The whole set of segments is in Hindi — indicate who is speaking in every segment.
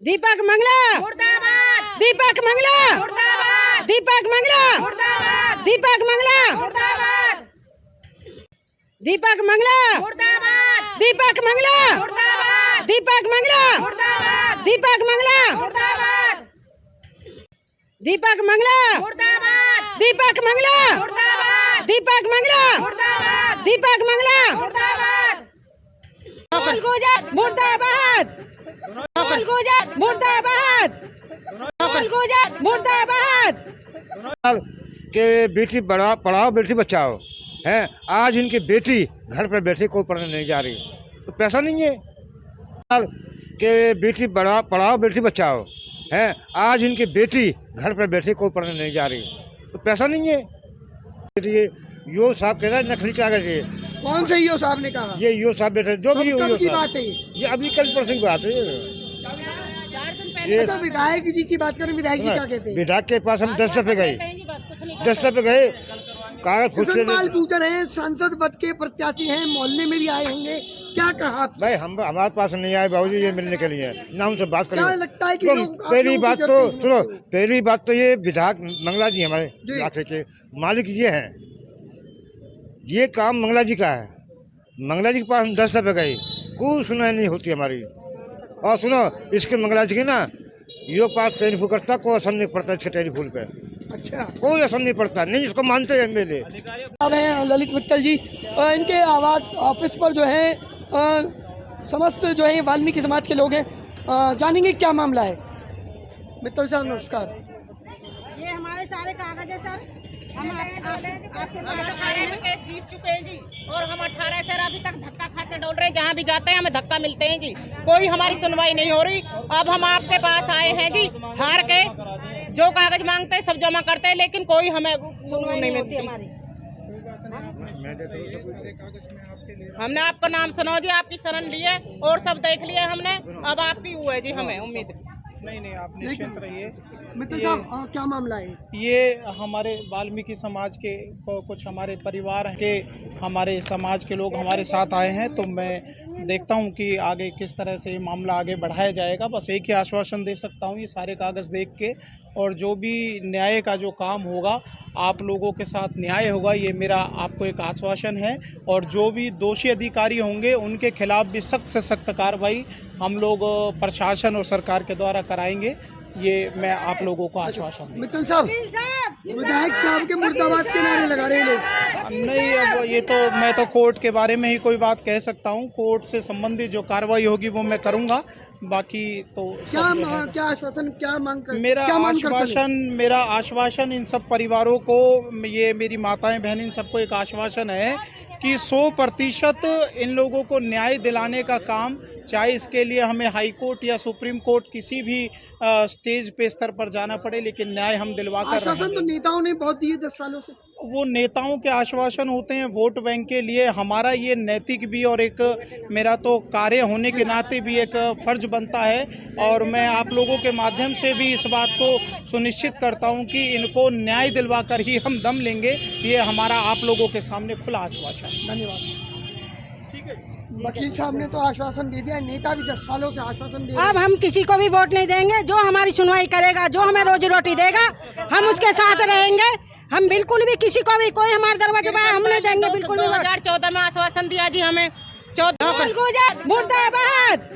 Speaker 1: दीपक मंगला
Speaker 2: मुर्दाबाद,
Speaker 1: दीपक मंगला
Speaker 2: मुर्दाबाद,
Speaker 1: दीपक मंगला
Speaker 2: मुर्दाबाद,
Speaker 1: दीपक मंगला
Speaker 2: मुर्दाबाद,
Speaker 1: दीपक मंगला
Speaker 2: मुर्दाबाद,
Speaker 1: दीपक मंगला
Speaker 2: मुर्दाबाद,
Speaker 1: दीपक मंगला
Speaker 2: मुर्दाबाद,
Speaker 1: दीपक मंगला
Speaker 2: मुर्दाबाद,
Speaker 1: दीपक मंगला
Speaker 2: मुर्दाबाद,
Speaker 1: दीपक मंगला
Speaker 2: मुर्दाबाद,
Speaker 1: दीपक मंगला
Speaker 2: मुर्दाबाद,
Speaker 1: दीपक मंगला
Speaker 2: मुर्दाबाद,
Speaker 1: गुजरात मुर्दाबाद गुजरात मुर्दाबाद गुजरात मुर्दाबाद
Speaker 3: के बेटी पढ़ाओ बेटी बचाओ है। आज इनकी बेटी घर पर बैठे कोई पढ़ने नहीं जा रही तो पैसा नहीं है। के बेटी पढ़ाओ बेटी बचाओ है। आज इनकी बेटी घर पर बैठे कोई पढ़ने नहीं जा रही तो पैसा नहीं है। ये यो साहब कह रहा है नकली कागज है।
Speaker 4: कौन से ईओ साहब ने कहा?
Speaker 3: ये यो साहब बैठे जो भी
Speaker 4: कब की बात है
Speaker 3: ये अभी कल परसों की बात है।
Speaker 4: अच्छा, विधायक जी की बात करें, विधायक जी क्या कहते हैं?
Speaker 3: विधायक के पास हम 10 दफे गए 10 दफे गए कागज
Speaker 4: किशनपाल गुर्जर हैं, सांसद पद के प्रत्याशी हैं, मोहल्ले में भी आए होंगे, क्या कहा आपसे?
Speaker 3: भाई हम हमारे पास नहीं आए बाबूजी ये मिलने के लिए ना उनसे बात करें।
Speaker 4: क्या लगता है कि
Speaker 3: पहली बात तो सुनो, पहली बात तो ये विधायक मंगला जी हमारे इलाके के मालिक ये हैं। ये काम मंगला जी का है। मंगला जी के पास हम 10 दफे गए कोई सुनाई नहीं होती हमारी। और सुनो इसके मंगला जी के ना यो पास टेलीफोन करता कोई असर नहीं पड़ता इसके टेलीफोन पे।
Speaker 4: अच्छा,
Speaker 3: कोई असर नहीं पड़ता नहीं इसको मानते हैं एमएलए।
Speaker 4: अब हैं ललित मित्तल जी, इनके आवाज ऑफिस पर जो है समस्त जो है वाल्मीकि समाज के लोग हैं, जानेंगे क्या मामला है। मित्तल साहब नमस्कार।
Speaker 1: ये हमारे सारे कागज है सर। हम आपके पास आए हैं।
Speaker 2: केस जीत चुके हैं जी और हम 18 से अभी तक धक्का खाते डोल रहे हैं। जहाँ भी जाते हैं हमें धक्का मिलते हैं जी, कोई हमारी सुनवाई नहीं हो रही। अब हम आपके पास आए हैं जी, हार के जो कागज मांगते हैं सब जमा करते हैं लेकिन कोई हमें सुनवाई नहीं मिलती। हमने आपका नाम सुना जी, आपकी शरण लिए और सब देख लिए हमने, अब आपकी हुआ है जी, हमें उम्मीद
Speaker 5: नहीं आप निश्चिंत रहिए।
Speaker 4: मित्तल साहब क्या मामला है?
Speaker 5: ये हमारे वाल्मीकि समाज के कुछ हमारे परिवार के हमारे समाज के लोग हमारे साथ आए हैं, तो मैं देखता हूं कि आगे किस तरह से मामला आगे बढ़ाया जाएगा। बस एक ही आश्वासन दे सकता हूं, ये सारे कागज़ देख के, और जो भी न्याय का जो काम होगा आप लोगों के साथ न्याय होगा, ये मेरा आपको एक आश्वासन है। और जो भी दोषी अधिकारी होंगे उनके खिलाफ भी सख्त से सख्त कार्रवाई हम लोग प्रशासन और सरकार के द्वारा कराएंगे, ये मैं आप लोगों को आश्वासन दूं।
Speaker 4: मित्तल साहब, विधायक साहब के मुर्दाबाद के नारे लगा रहे हैं लोग।
Speaker 5: नहीं, अब ये तो मैं तो कोर्ट के बारे में ही कोई बात कह सकता हूँ। कोर्ट से संबंधित जो कार्रवाई होगी वो मैं करूँगा, बाकी तो
Speaker 4: क्या आश्वासन, क्या मांग कर,
Speaker 5: मेरा आश्वासन इन सब परिवारों को, ये मेरी माताएं बहनें, इन सबको एक आश्वासन है कि 100% इन लोगों को न्याय दिलाने का काम, चाहे इसके लिए हमें हाई कोर्ट या सुप्रीम कोर्ट किसी भी स्टेज पे स्तर पर जाना पड़े, लेकिन न्याय हम दिलवा कर रहेंगे।
Speaker 4: आश्वासन तो नेताओं ने बहुत दिए 10 सालों से।
Speaker 5: वो नेताओं के आश्वासन होते हैं वोट बैंक के लिए। हमारा ये नैतिक भी और एक मेरा तो कार्य होने के नाते भी एक फ़र्ज बनता है, और मैं आप लोगों के माध्यम से भी इस बात को सुनिश्चित करता हूं कि इनको न्याय दिलवा कर ही हम दम लेंगे। ये हमारा आप लोगों के सामने खुला आश्वासन।
Speaker 4: धन्यवाद। वकील साहब ने तो आश्वासन दे दिया, नेता भी 10 सालों से आश्वासन दे।
Speaker 1: अब हम किसी को भी वोट नहीं देंगे। जो हमारी सुनवाई करेगा, जो हमें रोजी रोटी देगा, हम उसके साथ रहेंगे। हम बिल्कुल भी किसी को भी, कोई हमारे दरवाजे पर हम नहीं देंगे बिल्कुल भी।
Speaker 2: 2014 में आश्वासन दिया जी हमें। 14
Speaker 1: गुजरात मुर्दाबाद।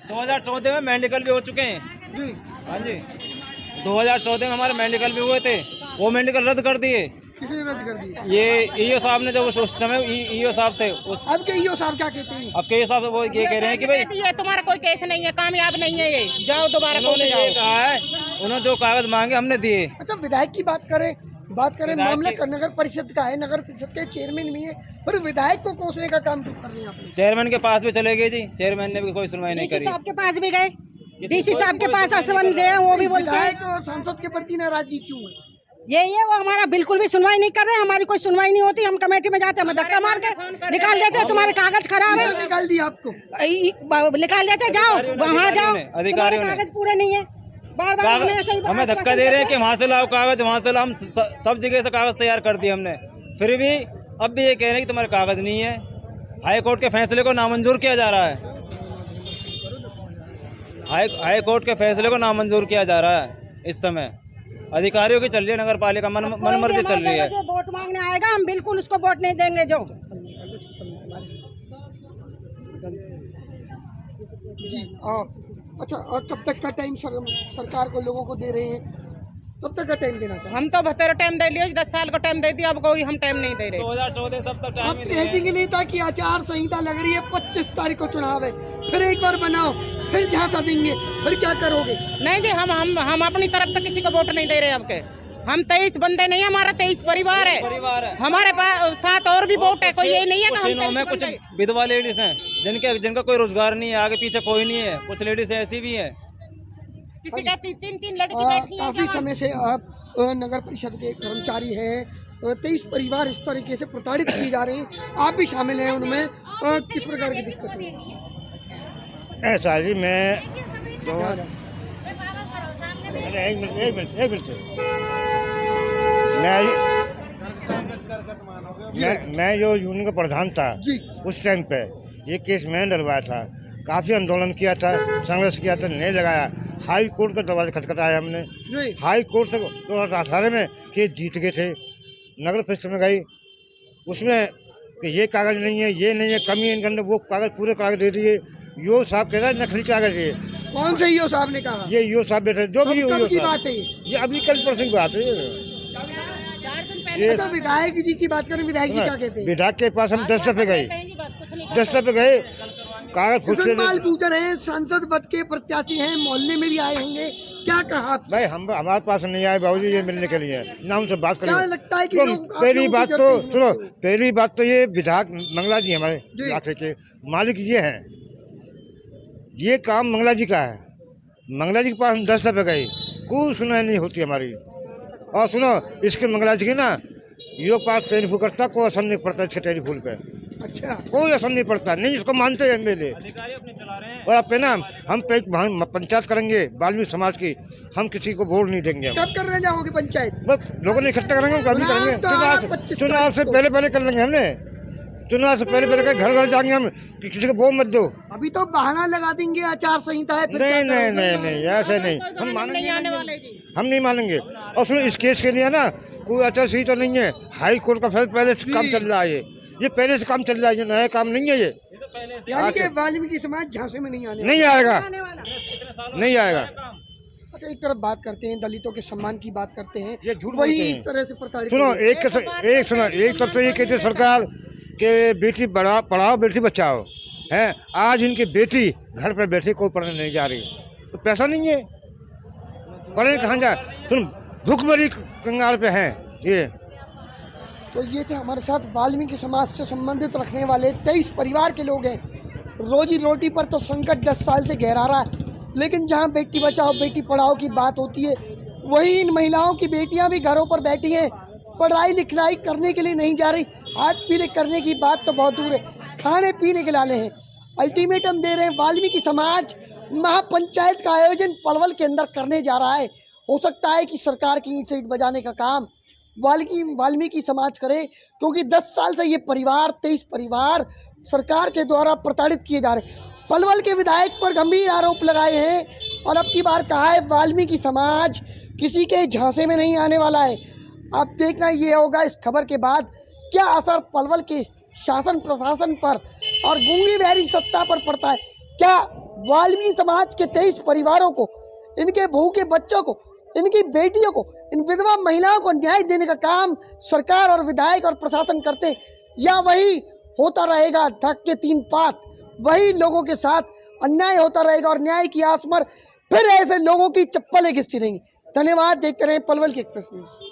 Speaker 6: 2014 में मेडिकल भी हो चुके हैं। हाँ जी, 2014 में हमारे मेडिकल भी हुए थे, वो मेडिकल रद्द कर दिए।
Speaker 4: किसने रद्द कर दिया?
Speaker 6: ये ईओ साहब ने, जो उस समय ईओ साहब थे उस।
Speaker 4: अब के ईओ साहब क्या कहते हैं?
Speaker 6: अब के साहब वो ये कह रहे हैं कि भाई
Speaker 2: ये तुम्हारा कोई केस नहीं है, कामयाब नहीं है, ये जाओ दोबारा कोर्ट जाओ।
Speaker 6: कहा है उन्होंने जो कागज मांगे हमने दिए।
Speaker 4: अच्छा, विधायक की बात करें मामला नगर परिषद का है, नगर परिषद के चेयरमैन भी है, पर विधायक को कोसने का काम कर रहे हैं आप।
Speaker 6: चेयरमैन के पास भी चले गए जी, चेयरमैन ने भी कोई सुनवाई नहीं करी।
Speaker 1: साहब के पास भी गए, डीसी साहब के पास आश्वासन दिया, वो भी बोलते हैं।
Speaker 4: विधायक और सांसद के प्रति नाराजगी क्यों है?
Speaker 1: ये वो हमारा बिल्कुल भी सुनवाई नहीं कर रहे। हमारी कोई सुनवाई नहीं होती। हम कमेटी में जाते हैं, हम धक्का मार के निकाल देते हैं, तुम्हारे कागज खराब है,
Speaker 4: निकाल दिया आपको,
Speaker 1: निकाल देते, जाओ वहाँ जाओ,
Speaker 6: अधिकारियों ने
Speaker 1: कागज पूरे नहीं है। बार
Speaker 6: हमें धक्का दे रहे हैं कि वहाँ से लाओ कागज, वहाँ से लाओ। हम सब जगह से कागज तैयार कर दिए हमने, फिर भी अब भी ये कह रहे हैं कि तुम्हारे कागज नहीं है। हाई कोर्ट के फैसले को नामंजूर किया जा रहा है। हाई कोर्ट के फैसले को नामंजूर किया जा रहा है। इस समय अधिकारियों की चल रही है नगर पालिका मनमर्जी चल रही है।
Speaker 1: जो वोट मांगने आएगा हम बिल्कुल उसको वोट नहीं देंगे। जो
Speaker 4: अच्छा, और कब तक का टाइम सरकार को लोगों को दे रहे हैं? कब तक का टाइम देना चाहिए?
Speaker 2: हम तो 72 टाइम दे लियो, 10 साल का टाइम दे दिया, अब कोई हम टाइम नहीं दे रहे।
Speaker 6: 2014 सब तक टाइम
Speaker 4: आप
Speaker 6: ही दिया है।
Speaker 4: कहेंगे नहीं था कि आचार संहिता लग रही है, 25 तारीख को चुनाव है, फिर एक बार बनाओ, फिर झांसा देंगे, फिर क्या करोगे?
Speaker 2: नहीं जी, हम अपनी तरफ से किसी को वोट नहीं दे रहे। अब के हम 23 बंदे नहीं, हमारा 23 परिवार है। हमारे पास 7 और भी वोट है, कोई ये नहीं है कि हम 23
Speaker 6: में कुछ
Speaker 2: बंदे।
Speaker 6: विधवा लेडीज हैं जिनका कोई रोजगार नहीं है, आगे पीछे कोई नहीं है। कुछ लेडीज ऐसी भी हैं।
Speaker 2: किसी का 3 लड़की बैठी है।
Speaker 4: काफी समय से आप नगर परिषद के कर्मचारी हैं, 23 परिवार इस तरीके से प्रताड़ित किए जा रहे हैं, आप भी शामिल हैं उनमें। किस प्रकार की दिक्कत है?
Speaker 3: ऐसा जी मैं तो एक मिनट मैं जो यूनियन का प्रधान था
Speaker 4: जी,
Speaker 3: उस टाइम पे ये केस मैंने डलवाया था। काफ़ी आंदोलन किया था, संघर्ष किया था, नहीं लगाया। हाई कोर्ट का दरवाजा खटखटाया हमने। हाई कोर्ट तक 2018 में केस जीत गए थे। नगर परिषद में गई, उसमें कि ये कागज नहीं है, ये नहीं है, कमी है इनके अंदर, वो कागज पूरे कागज दे दिए। यो साहब कह रहा है नकली कागज है।
Speaker 4: कौन से ईओ साहब ने कहा?
Speaker 3: ये यो साहब बैठे, जो भी
Speaker 4: कब
Speaker 3: यो
Speaker 4: की
Speaker 3: साहब।
Speaker 4: बात है
Speaker 3: ये अभी कल परसों की बात है।
Speaker 2: 4 दिन पहले
Speaker 4: अच्छा, विधायक जी की बात करें, विधायक जी क्या कहते हैं?
Speaker 3: विधायक के पास हम 10 दफे गए,
Speaker 2: जी, बस कुछ नहीं
Speaker 3: 10 दफे गए, कागज खुद से
Speaker 4: किशनपाल गुर्जर हैं, सांसद पद के प्रत्याशी हैं, मोहल्ले में भी आए होंगे, क्या कहा आपसे?
Speaker 3: भाई हम हमारे पास नहीं आए बाबूजी ये मिलने के लिए, ना उनसे बात
Speaker 4: क्या
Speaker 3: करें।
Speaker 4: लगता है कि
Speaker 3: तो
Speaker 4: लोग- आप
Speaker 3: पहली
Speaker 4: लोगों
Speaker 3: बात
Speaker 4: की
Speaker 3: तो
Speaker 4: जरूरत है
Speaker 3: सुनो,
Speaker 4: इसमें?
Speaker 3: पहली बात तो ये विधायक मंगला जी हमारे
Speaker 4: जी।
Speaker 3: इलाके के मालिक ये हैं, ये काम मंगला जी का है। मंगला जी के पास हम 10 दफे गए, कोई सुनाई नहीं होती हमारी। और सुनो, इसके मंगला जी की ना ये पास टेलीफोन करता, कोई असर नहीं पड़ता इसके टेलीफोन पे,
Speaker 4: अच्छा,
Speaker 3: कोई असर नहीं पड़ता, नहीं इसको मानते हैं एमएलए।
Speaker 6: अधिकारी अपने चला रहे हैं।
Speaker 3: और आपके नाम हम पंचायत करेंगे वाल्मीकि समाज की, हम किसी को वोट नहीं देंगे। हम
Speaker 4: कब करने जाओगे पंचायत?
Speaker 3: बस लोगों ने इकट्ठा करेंगे, हम कभी करेंगे।
Speaker 4: तो आ रहा 25
Speaker 3: चुनाव से पहले कर लेंगे हमने। चुनाव से पहले घर घर जाएंगे हम कि किसी को वोट मत दो।
Speaker 4: अभी तो बहाना लगा देंगे, आचार संहिता है, फिर
Speaker 3: नहीं
Speaker 4: क्या
Speaker 3: नहीं
Speaker 4: करोगे?
Speaker 3: नहीं नहीं ऐसे नहीं,
Speaker 2: कोई
Speaker 3: हम
Speaker 2: बहाने
Speaker 3: मानेंगे
Speaker 2: नहीं आने वाले जी।
Speaker 3: हम नहीं मानेंगे। और सुनो, इस केस के लिए ना कोई अच्छा सही तो नहीं है। हाई कोर्ट का फैसला पहले से काम चल रहा है, ये पहले से काम चल रहा है, ये नया काम नहीं है। ये
Speaker 4: यानी कि वाल्मीकि समाज झांसे में नहीं आने
Speaker 3: नहीं आएगा, नहीं आएगा।
Speaker 4: अच्छा, एक तरफ बात करते हैं, दलितों के सम्मान की बात करते हैं,
Speaker 3: ये झूठ
Speaker 4: वही
Speaker 3: बोलते हैं।
Speaker 4: इस तरह से प्रताड़ित
Speaker 3: सुनो,
Speaker 4: हो रहे हैं।
Speaker 3: एक तरफ तो ये कहते सरकार के बेटी पढ़ाओ बेटी बचाओ है। आज इनकी बेटी घर पर बैठी, कोई पढ़ने नहीं जा रही, तो पैसा नहीं है, पढ़ने कहाँ जा। सुन, भूखमरी कंगाल पे हैं ये।
Speaker 4: तो ये थे हमारे साथ वाल्मीकि समाज से संबंधित रखने वाले 23 परिवार के लोग हैं। रोजी रोटी पर तो संकट 10 साल से गहरा रहा है, लेकिन जहाँ बेटी बचाओ बेटी पढ़ाओ की बात होती है, वहीं इन महिलाओं की बेटियां भी घरों पर बैठी हैं, पढ़ाई लिखाई करने के लिए नहीं जा रही। हाथ पीले करने की बात तो बहुत दूर है, खाने पीने के लाले हैं। अल्टीमेटम दे रहे हैं, वाल्मीकि समाज महापंचायत का आयोजन पलवल के अंदर करने जा रहा है। हो सकता है कि सरकार की ईंट से ईंट बजाने का काम वाल्मीकि समाज करे, क्योंकि 10 साल से ये परिवार 23 परिवार सरकार के द्वारा प्रताड़ित किए जा रहे हैं। पलवल के विधायक पर गंभीर आरोप लगाए हैं और अब की बार कहा है वाल्मीकि समाज किसी के झांसे में नहीं आने वाला है। अब देखना ये होगा इस खबर के बाद क्या असर पलवल के शासन प्रशासन पर और गूंगी बहरी सत्ता पर पड़ता है। क्या वाल्मीकि समाज के 23 परिवारों को, इनके भूखे बच्चों को, इनकी बेटियों को, इन विधवा महिलाओं को न्याय देने का काम सरकार और विधायक और प्रशासन करते, या वही होता रहेगा ढक के 3 पात, वही लोगों के साथ अन्याय होता रहेगा और न्याय की आस पर फिर ऐसे लोगों की चप्पलें घिसती रहेंगी। धन्यवाद, देखते रहे पलवल की एक्सप्रेस न्यूज।